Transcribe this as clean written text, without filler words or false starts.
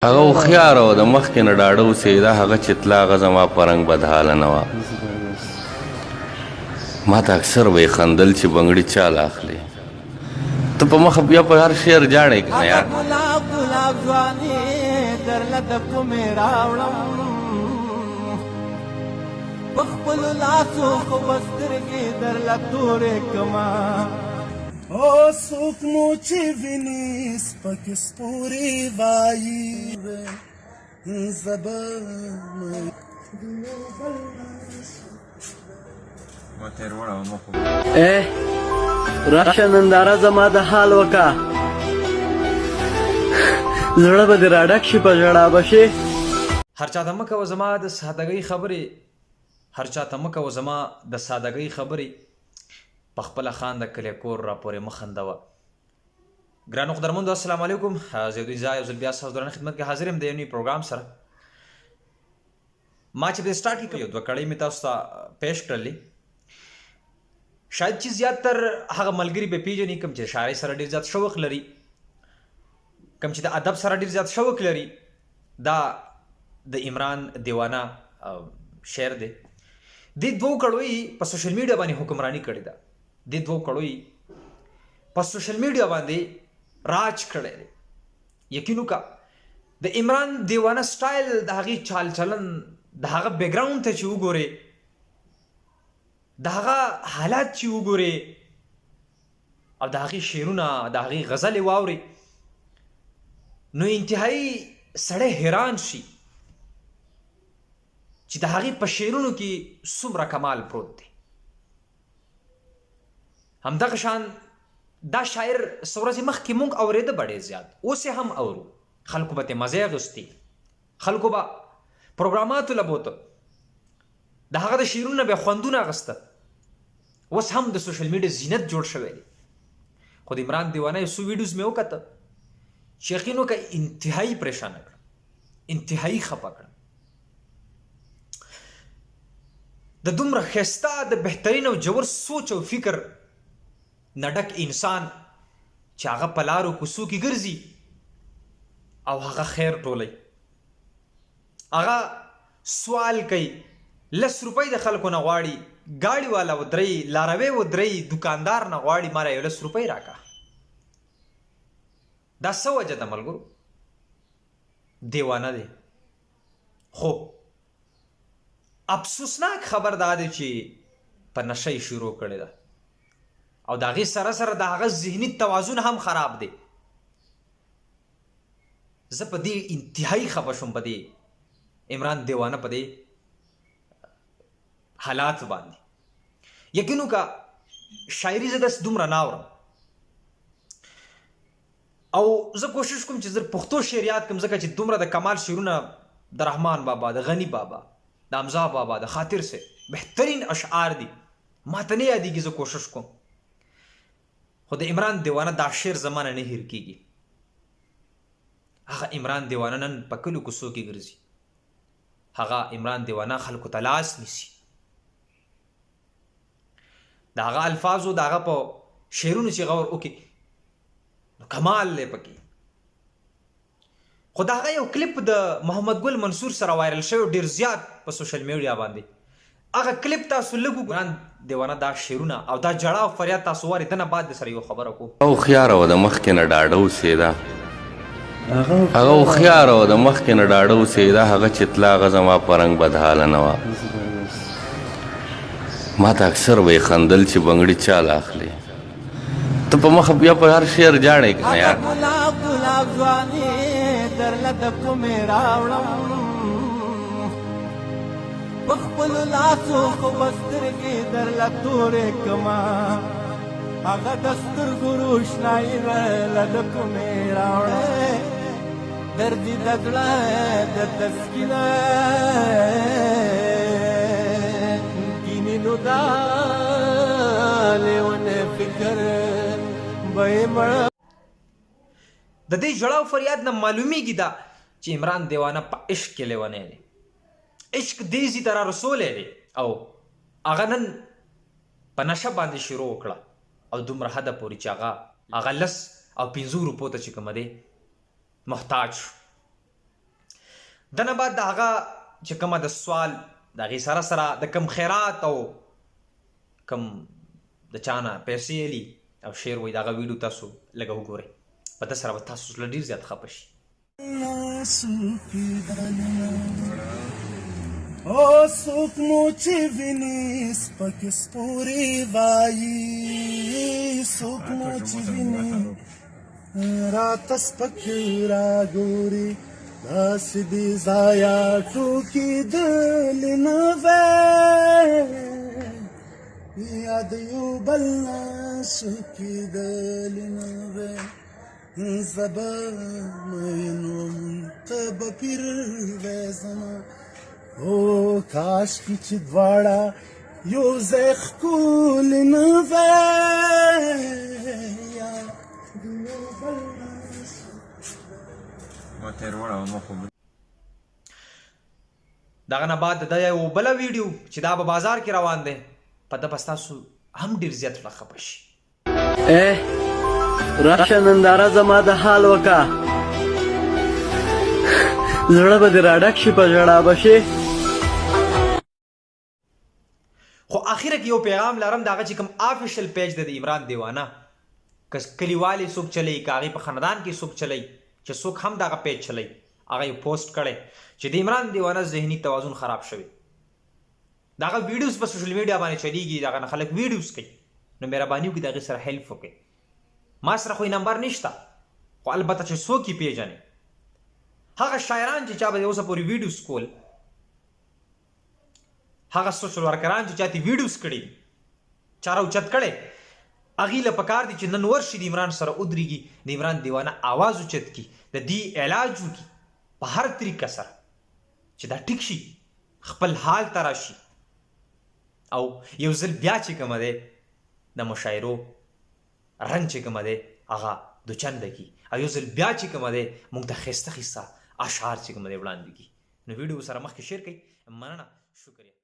هغه هوښیار او د مخکې نه ډاډه اوسېده، هغه چې تله هغه زما په رنګ بدحاله نه وه. ما ته اکثر به یې خندل چې بنګړي چاله اخلي. ته په مخه بیا په هر شعر جاړې که نه یار. ګلاب ګلاب ځواني درله د کومې راوړم په خپلو لاسو خو به سترګې درله تورې کړمه او څوک مو چې ویني سپکې سپورې وایي زه به راشه ننداره زما د حال وکا زړه به دې راډک شي په ژړا به شي. هر چا ته مه کوه زما د سادګۍ خبرې، هر چا ته مه کوه زما د سادګۍ خبرې، په خپله خانده کلی کور را پورې مه خندوه. ګرانو قدرمندو السلام علیکم، زیدوی زا یو ځل بیا ستاسو درنه خدمت کې حاضر یم د یو نوي پروګرام سره. ما چې د سټارټ کې یو دوه کړۍ مې تاسو ته پیش کړلې. شاید چې زیاتر هغه ملګري به پیژني کوم چې شاعرۍ سره ډېر زیات شوق لري، کوم چې د ادب سره ډېر زیات شوق لري. دا د عمران دیوانه شعر دی. دې دوو کړوي په سوشل میډیا باندې حکمرانی کړې ده. دې دوو کړوي په سوشل میډیا باندې راج کړی دی. یقین وکړه د عمران دیوانه سټایل، د هغې چال چلن، د هغه بیکګراوند ته چې وګورې، د هغه حالات چې وګورې او د هغې شعرونه، د هغې غزلې واورې، نو انتهایی سړی حیران شي چې د هغې په شعرونو کې څومره کمال پروت دی. همدغه شان دا شاعر څو ورځې مخکې موږ اورېده به ډېر زیات، اوس یې هم اورو. خلکو به ترې مزې اخیستې، خلکو به پروګراماتو له بوته، د هغه د شعرونو به خوندونه اخیسته. اوس هم د سوشل میډیا زینت جوړ شوی دی. خو د عمران دیوانه یو څو ویډیوز مې وکته چې یقین وکړه انتهایي پریشانه کړه، انتهایي خفه کړه. د دومره ښایسته، د بهترین او ژور سوچ او فکر نه ډک انسان چې هغه په لارو کوڅو کې ګرځي او هغه خیر ټولوي، هغه سوال کوي، 10 روپۍ د خلکو نه غواړي، ګاډي والا ودرئ، لاروی ودرئ، دکاندار نه غواړي ماله یو 10 روپۍ راکړه. دا څه وجه ده ملګرو؟ دیوانه دی. خو افسوسناک خبر دا دی چې په نشه یې شروع کړې ده او د هغې سره سره د هغه ذهني توازن هم خراب دی. زه په دې انتهایي خفه شوم، په دې عمران دیوانه په دې حالات باندې. یقین وکړه شاعري زه داسې دومره نه اورم او زه کوشش کوم چې زه پښتو شعر یاد کړم، ځکه چې دومره د کمال شعرونه د رحمان بابا، د غني بابا، د حمزه بابا، د خاطر سے بهترین اشعار دي. ما ته نه یادېږي، زه کوشش کوم. خو د عمران دیوانه دا شعر زمانه نه هیر کېږي. هغه عمران دیوانه نن په کلو کوڅو کې ګرځي، هغه عمران دیوانه خلکو ته لاس نیسي، د هغه الفاظو، د هغه په شعرونو چې غور وکړي نو کمال دی پکې. خو د هغه یو کلیپ د محمد ګل منصور سره وایرل شوی ډېر زیات په سوشل میډیا باندې. هغه کلیپ تاسو لږ وګورئ، دیوانه دا شعرونه او دا جړا او فریاد تاسو واورئ. دنه بعد د سره یو خبره کوو. هغه هوښیار او د مخکې نه ډاډه اوسېده، هغه هوښیار او د مخکې نه ډاډه اوسېده، هغه چې تله هغه زما په رنګ بدحاله نه وه. ما ته اکثر به یې خندل چې بنګړي چاله اخلي. ته په مخه بیا په هر شعر جاړې که نه یار. ګلاب ګلاب ځواني درله د کومې راوړم په خپلو لاسو خو به سترګې درله تورې کړمه هغه د سترګو روښنایي درله د کومې راوړې دردي د زړه د تسکینه کینې نو دا لیونی فکر به یې مړه. د دې ژړا او فریاد نه معلومیږي دا چې عمران دیوانه په عشق کې لیونی دی. عشق دیزی ته را رسولی دی او هغه نن په نشه باندې شروع وکړه او دومره حده پورې چې هغه 10 او 15 روپو ته چې کومه دی محتاج شو. د نه بعد د هغه چې کومه د سوال د هغې سره سره د کم خیرات او کم د چا نه پیسې الي او شعر وایي د هغه ویډیو تاسو لږه وګورئ په ده سره به تاسو زړه ډېر زیات خفه شي او څوک مو چې ویني سپکې سپورې وایي څوک مو چې ویني راته سپک راګوري داسې دې ضایع ټوکېدلې نه وی یا د یو بل نه شو کېدلې نه وی زه به مین وم ته به پیر وی زما او کاشکې چې دواړه یو ځای ښکلې نه وی یا د یو بل نه شو دغه نه بعد د یو بله ویډیو چې دا به بازار کې روان دی په ده به ستاسو هم ډېر زیات زړه خفه شي راشه ننداره زما د حال وکا زړه به دې راډک شي په ژړا به شي خو اخره کې یو پیغام لرم د هغه چې کوم آفیشل پیج دی د عمران دیوانه که کلیوالې څوک چلی که هغې په خاندان کې څوک چلی چې څوک هم دغه پیج چلی هغه یې پوسټ کړی چې د عمران دیوانه ذهني توازن خراب شوی دغه ویډیوز په سوشل میډیا باندې چلیږي دغه نه خلک ویډیوز کوي نو مهرباني وکړئ د هغې سره هیلپ وکړئ ما سره خو یې نمبر نشته خو البته چې څوک یې پیژنې هغه شاعران چې چا به اوسه پورې ویډیوز کول هغه سوشل ورکران چې چاته ویډیوز کړي چا راوچت کړی هغې له پکار دي چې نن ورشي د عمران سره ودرېږي د عمران دیوانه آواز اوچت کړي د دې علاج وکړي په هر طریقه سره چې دا ټیک شي خپل حال ته راشي او یو ځل بیا چې کومه دی د مشاعرو رنګ چې کومه دی هغه دوچنده کړي او یو ځل بیا چې کومه دی موږ ته ښایسته ښایسته اشعار چې کومه دی وړاندې کړي نو ویډیو سره مخکې شیر کړئ مننه شکریه